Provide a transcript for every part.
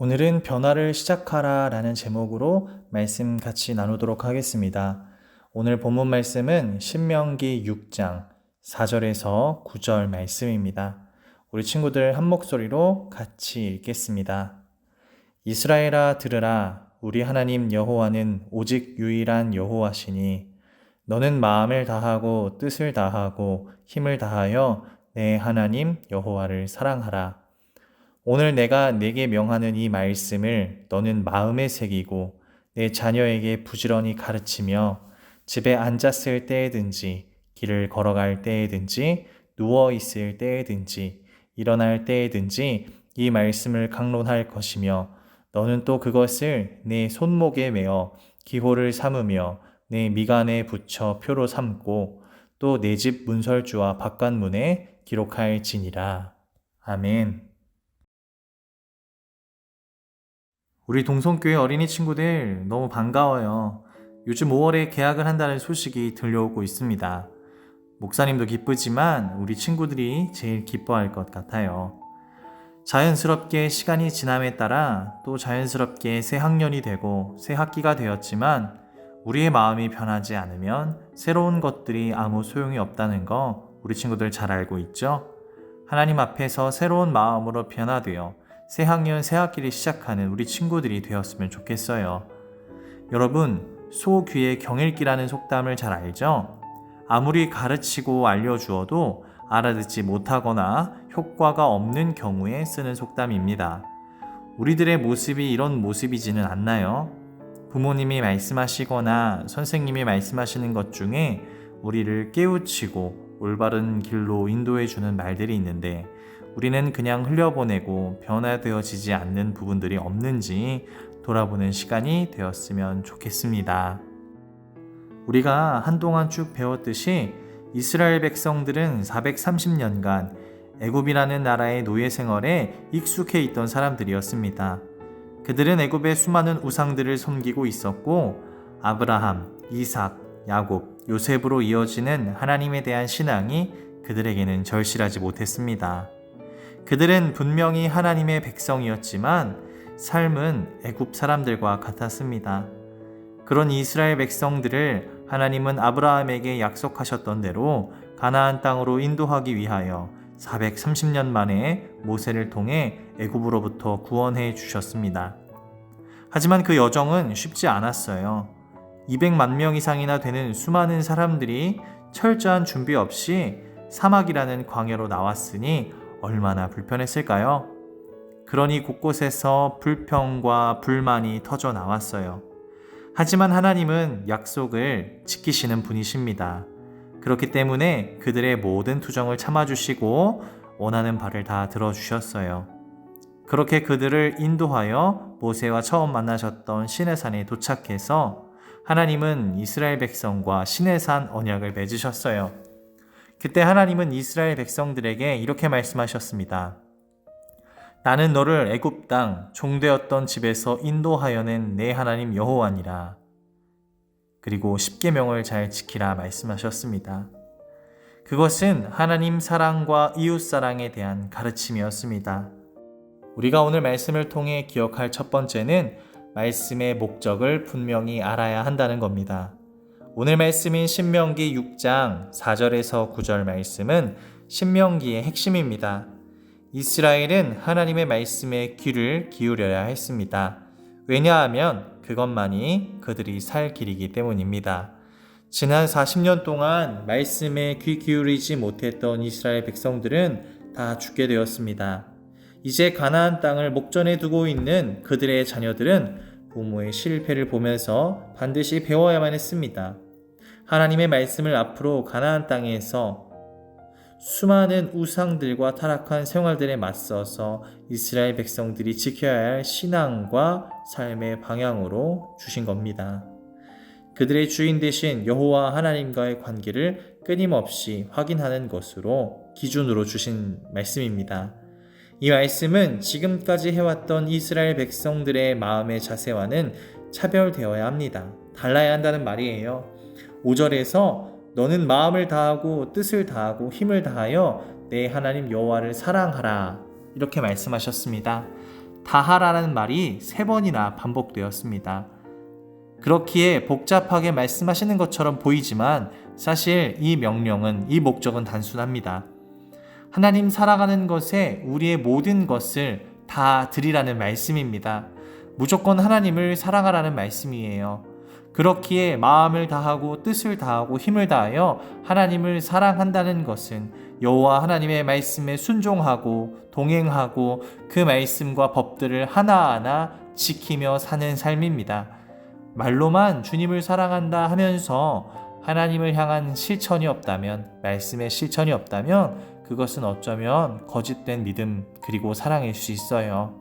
오늘은 변화를 시작하라 라는 제목으로 말씀 같이 나누도록 하겠습니다. 오늘 본문 말씀은 신명기 6장 4절에서 9절 말씀입니다. 우리 친구들 한 목소리로 같이 읽겠습니다. 이스라엘아 들으라. 우리 하나님 여호와는 오직 유일한 여호와시니 너는 마음을 다하고 뜻을 다하고 힘을 다하여 내 하나님 여호와를 사랑하라. 오늘 내가 네게 명하는 이 말씀을 너는 마음에 새기고 내 자녀에게 부지런히 가르치며 집에 앉았을 때에든지 길을 걸어갈 때에든지 누워 있을 때에든지 일어날 때에든지 이 말씀을 강론할 것이며 너는 또 그것을 내 손목에 메어 기호를 삼으며 내 미간에 붙여 표로 삼고 또 내 집 문설주와 바깥문에 기록할지니라. 아멘. 우리 동성교회 어린이 친구들 너무 반가워요. 요즘 5월에 개학을 한다는 소식이 들려오고 있습니다. 목사님도 기쁘지만 우리 친구들이 제일 기뻐할 것 같아요. 자연스럽게 시간이 지남에 따라 또 자연스럽게 새 학년이 되고 새 학기가 되었지만 우리의 마음이 변하지 않으면 새로운 것들이 아무 소용이 없다는 거 우리 친구들 잘 알고 있죠? 하나님 앞에서 새로운 마음으로 변화되어 새 학년 새 학기를 시작하는 우리 친구들이 되었으면 좋겠어요. 여러분, 소귀의 경읽기라는 속담을 잘 알죠? 아무리 가르치고 알려주어도 알아듣지 못하거나 효과가 없는 경우에 쓰는 속담입니다. 우리들의 모습이 이런 모습이지는 않나요? 부모님이 말씀하시거나 선생님이 말씀하시는 것 중에 우리를 깨우치고 올바른 길로 인도해 주는 말들이 있는데 우리는 그냥 흘려보내고 변화되어지지 않는 부분들이 없는지 돌아보는 시간이 되었으면 좋겠습니다. 우리가 한동안 쭉 배웠듯이 이스라엘 백성들은 430년간 애굽이라는 나라의 노예 생활에 익숙해 있던 사람들이었습니다. 그들은 애굽의 수많은 우상들을 섬기고 있었고 아브라함, 이삭, 야곱, 요셉으로 이어지는 하나님에 대한 신앙이 그들에게는 절실하지 못했습니다. 그들은 분명히 하나님의 백성이었지만 삶은 애굽 사람들과 같았습니다. 그런 이스라엘 백성들을 하나님은 아브라함에게 약속하셨던 대로 가나안 땅으로 인도하기 위하여 430년 만에 모세를 통해 애굽으로부터 구원해 주셨습니다. 하지만 그 여정은 쉽지 않았어요. 200만 명 이상이나 되는 수많은 사람들이 철저한 준비 없이 사막이라는 광야로 나왔으니 얼마나 불편했을까요? 그러니 곳곳에서 불평과 불만이 터져 나왔어요. 하지만 하나님은 약속을 지키시는 분이십니다. 그렇기 때문에 그들의 모든 투정을 참아주시고 원하는 바를 다 들어주셨어요. 그렇게 그들을 인도하여 모세와 처음 만나셨던 시내산에 도착해서 하나님은 이스라엘 백성과 시내산 언약을 맺으셨어요. 그때 하나님은 이스라엘 백성들에게 이렇게 말씀하셨습니다. 나는 너를 애굽 땅 종되었던 집에서 인도하여낸 내 하나님 여호와니라. 그리고 십계명을 잘 지키라 말씀하셨습니다. 그것은 하나님 사랑과 이웃 사랑에 대한 가르침이었습니다. 우리가 오늘 말씀을 통해 기억할 첫 번째는 말씀의 목적을 분명히 알아야 한다는 겁니다. 오늘 말씀인 신명기 6장 4절에서 9절 말씀은 신명기의 핵심입니다. 이스라엘은 하나님의 말씀에 귀를 기울여야 했습니다. 왜냐하면 그것만이 그들이 살 길이기 때문입니다. 지난 40년 동안 말씀에 귀 기울이지 못했던 이스라엘 백성들은 다 죽게 되었습니다. 이제 가나안 땅을 목전에 두고 있는 그들의 자녀들은 부모의 실패를 보면서 반드시 배워야만 했습니다. 하나님의 말씀을 앞으로 가나안 땅에서 수많은 우상들과 타락한 생활들에 맞서서 이스라엘 백성들이 지켜야 할 신앙과 삶의 방향으로 주신 겁니다. 그들의 주인 되신 여호와 하나님과의 관계를 끊임없이 확인하는 것으로 기준으로 주신 말씀입니다. 이 말씀은 지금까지 해왔던 이스라엘 백성들의 마음의 자세와는 차별되어야 합니다. 달라야 한다는 말이에요. 5절에서 너는 마음을 다하고 뜻을 다하고 힘을 다하여 내 하나님 여호와를 사랑하라 이렇게 말씀하셨습니다. 다하라는 말이 3번이나 반복되었습니다. 그렇기에 복잡하게 말씀하시는 것처럼 보이지만 사실 이 명령은, 이 목적은 단순합니다. 하나님 사랑하는 것에 우리의 모든 것을 다 드리라는 말씀입니다. 무조건 하나님을 사랑하라는 말씀이에요. 그렇기에 마음을 다하고 뜻을 다하고 힘을 다하여 하나님을 사랑한다는 것은 여호와 하나님의 말씀에 순종하고 동행하고 그 말씀과 법들을 하나하나 지키며 사는 삶입니다. 말로만 주님을 사랑한다 하면서 하나님을 향한 실천이 없다면, 말씀의 실천이 없다면 그것은 어쩌면 거짓된 믿음 그리고 사랑일 수 있어요.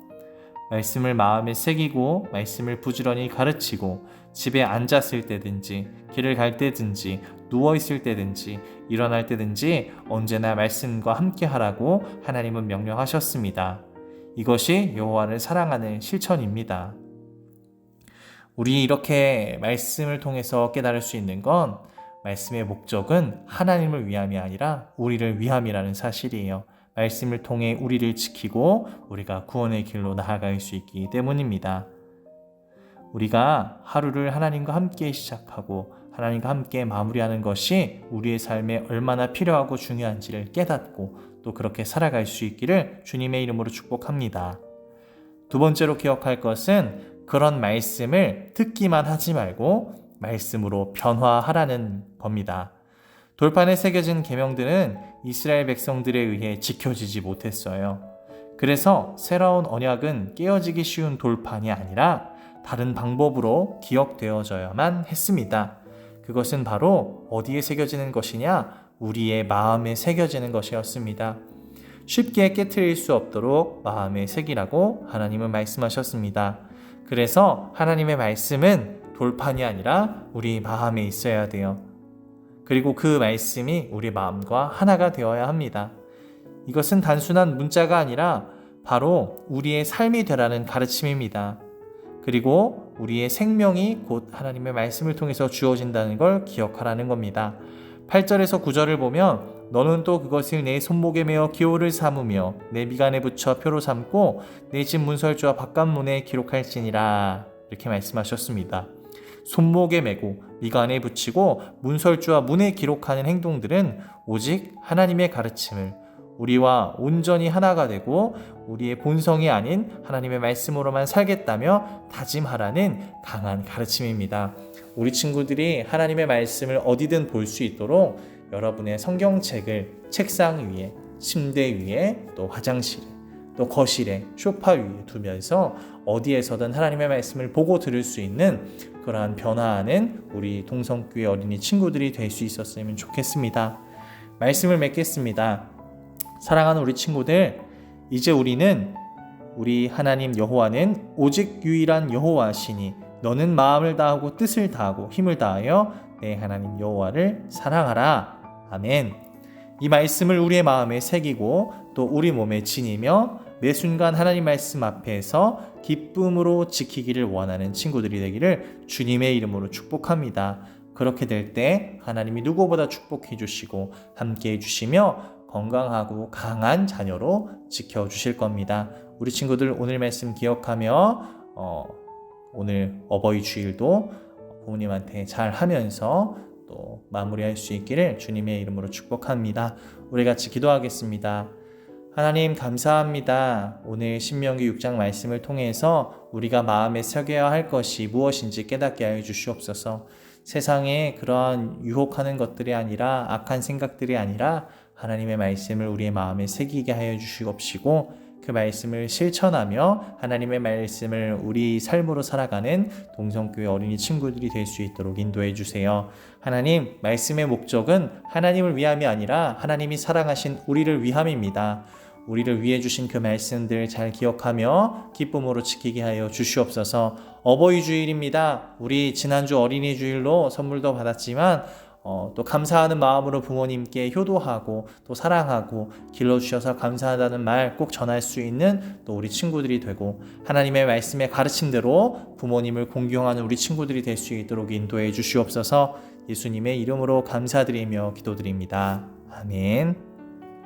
말씀을 마음에 새기고 말씀을 부지런히 가르치고 집에 앉았을 때든지 길을 갈 때든지 누워있을 때든지 일어날 때든지 언제나 말씀과 함께 하라고 하나님은 명령하셨습니다. 이것이 여호와를 사랑하는 실천입니다. 우리 이렇게 말씀을 통해서 깨달을 수 있는 건 말씀의 목적은 하나님을 위함이 아니라 우리를 위함이라는 사실이에요. 말씀을 통해 우리를 지키고 우리가 구원의 길로 나아갈 수 있기 때문입니다. 우리가 하루를 하나님과 함께 시작하고 하나님과 함께 마무리하는 것이 우리의 삶에 얼마나 필요하고 중요한지를 깨닫고 또 그렇게 살아갈 수 있기를 주님의 이름으로 축복합니다. 두 번째로 기억할 것은 그런 말씀을 듣기만 하지 말고 말씀으로 변화하라는 겁니다. 돌판에 새겨진 계명들은 이스라엘 백성들에 의해 지켜지지 못했어요. 그래서 새로운 언약은 깨어지기 쉬운 돌판이 아니라 다른 방법으로 기억되어져야만 했습니다. 그것은 바로 어디에 새겨지는 것이냐? 우리의 마음에 새겨지는 것이었습니다. 쉽게 깨트릴 수 없도록 마음에 새기라고 하나님은 말씀하셨습니다. 그래서 하나님의 말씀은 돌판이 아니라 우리 마음에 있어야 돼요. 그리고 그 말씀이 우리 마음과 하나가 되어야 합니다. 이것은 단순한 문자가 아니라 바로 우리의 삶이 되라는 가르침입니다. 그리고 우리의 생명이 곧 하나님의 말씀을 통해서 주어진다는 걸 기억하라는 겁니다. 8절에서 9절을 보면 너는 또 그것을 내 손목에 메어 기호를 삼으며 내 미간에 붙여 표로 삼고 내 집 문설주와 바깥문에 기록할지니라 이렇게 말씀하셨습니다. 손목에 메고 미간에 붙이고 문설주와 문에 기록하는 행동들은 오직 하나님의 가르침을 우리와 온전히 하나가 되고 우리의 본성이 아닌 하나님의 말씀으로만 살겠다며 다짐하라는 강한 가르침입니다. 우리 친구들이 하나님의 말씀을 어디든 볼 수 있도록 여러분의 성경책을 책상 위에, 침대 위에, 또 화장실에, 또 거실에, 소파 위에 두면서 어디에서든 하나님의 말씀을 보고 들을 수 있는 그러한 변화하는 우리 동성교회 어린이 친구들이 될 수 있었으면 좋겠습니다. 말씀을 맺겠습니다. 사랑하는 우리 친구들, 이제 우리는 우리 하나님 여호와는 오직 유일한 여호와시니 너는 마음을 다하고 뜻을 다하고 힘을 다하여 내 하나님 여호와를 사랑하라. 아멘. 이 말씀을 우리의 마음에 새기고 또 우리 몸에 지니며 매 순간 하나님 말씀 앞에서 기쁨으로 지키기를 원하는 친구들이 되기를 주님의 이름으로 축복합니다. 그렇게 될 때 하나님이 누구보다 축복해 주시고 함께 해 주시며 건강하고 강한 자녀로 지켜주실 겁니다. 우리 친구들 오늘 말씀 기억하며 오늘 어버이 주일도 부모님한테 잘 하면서 또 마무리할 수 있기를 주님의 이름으로 축복합니다. 우리 같이 기도하겠습니다. 하나님 감사합니다. 오늘 신명기 6장 말씀을 통해서 우리가 마음에 새겨야 할 것이 무엇인지 깨닫게 하여 주시옵소서. 세상에 그러한 유혹하는 것들이 아니라 악한 생각들이 아니라 하나님의 말씀을 우리의 마음에 새기게 하여 주시옵시고 그 말씀을 실천하며 하나님의 말씀을 우리 삶으로 살아가는 동성교회 어린이 친구들이 될 수 있도록 인도해 주세요. 하나님, 말씀의 목적은 하나님을 위함이 아니라 하나님이 사랑하신 우리를 위함입니다. 우리를 위해 주신 그 말씀들 잘 기억하며 기쁨으로 지키게 하여 주시옵소서. 어버이 주일입니다. 우리 지난주 어린이 주일로 선물도 받았지만 또 감사하는 마음으로 부모님께 효도하고 또 사랑하고 길러주셔서 감사하다는 말 꼭 전할 수 있는 또 우리 친구들이 되고 하나님의 말씀의 가르침대로 부모님을 공경하는 우리 친구들이 될 수 있도록 인도해 주시옵소서. 예수님의 이름으로 감사드리며 기도드립니다. 아멘.